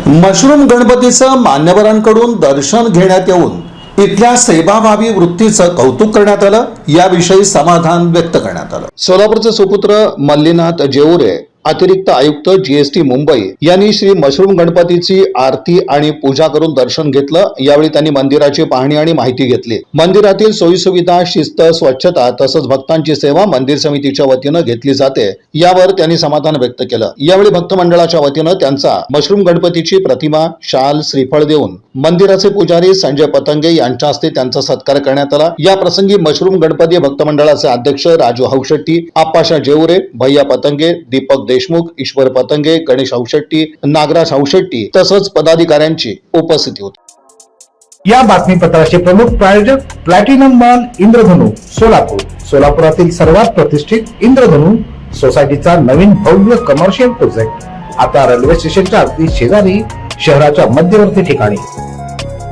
Mushroom गणपतीचं मान्यवरांकडून दर्शन घेण्यात येऊन इथल्या सेवाभावी वृत्तीचं कौतुक करण्यात आलं। याविषयी समाधान व्यक्त करण्यात आलं। सोलापूरचे सुपुत्र मल्लीनाथ जेऊरे अतिरिक्त आयुक्त जीएसटी मुंबई यांनी श्री मशरूम गणपतीची आरती आणि पूजा करून दर्शन घेतलं। यावेळी त्यांनी मंदिराची पाहणी आणि माहिती घेतली। मंदिरातील सोयीसुविधा, शिस्त, स्वच्छता तसंच भक्तांची सेवा मंदिर समितीच्या वतीनं घेतली जाते, यावर त्यांनी समाधान व्यक्त केलं। यावेळी भक्त मंडळाच्या वतीनं त्यांचा मशरूम गणपतीची प्रतिमा, शाल, श्रीफळ देऊन मंदिराचे पुजारी संजय पतंगे यांच्या हस्ते त्यांचा सत्कार करण्यात आला। या प्रसंगी मशरूम गणपती भक्त मंडळाचे अध्यक्ष राजू हौशेट्टी, आप्पाशा जेऊरे, भैया पतंगे, दीपक देशमुख, ईश्वर पतंगे, गणेश हौशेट्टी, नागराज हौशेट्टी तसंच पदाधिकाऱ्यांची उपस्थिती होती। या बातमीपत्राचे प्रमुख प्रायोजक प्लॅटिनम मॉल इंद्रधनु सोलापूर। सोलापुरातील सर्वात प्रतिष्ठित इंद्रधनु सोसायटीचा नवीन भव्य कमर्शियल प्रोजेक्ट आता रेल्वे स्टेशनच्या अगदी शेजारी शहराच्या मध्यवर्ती ठिकाणी।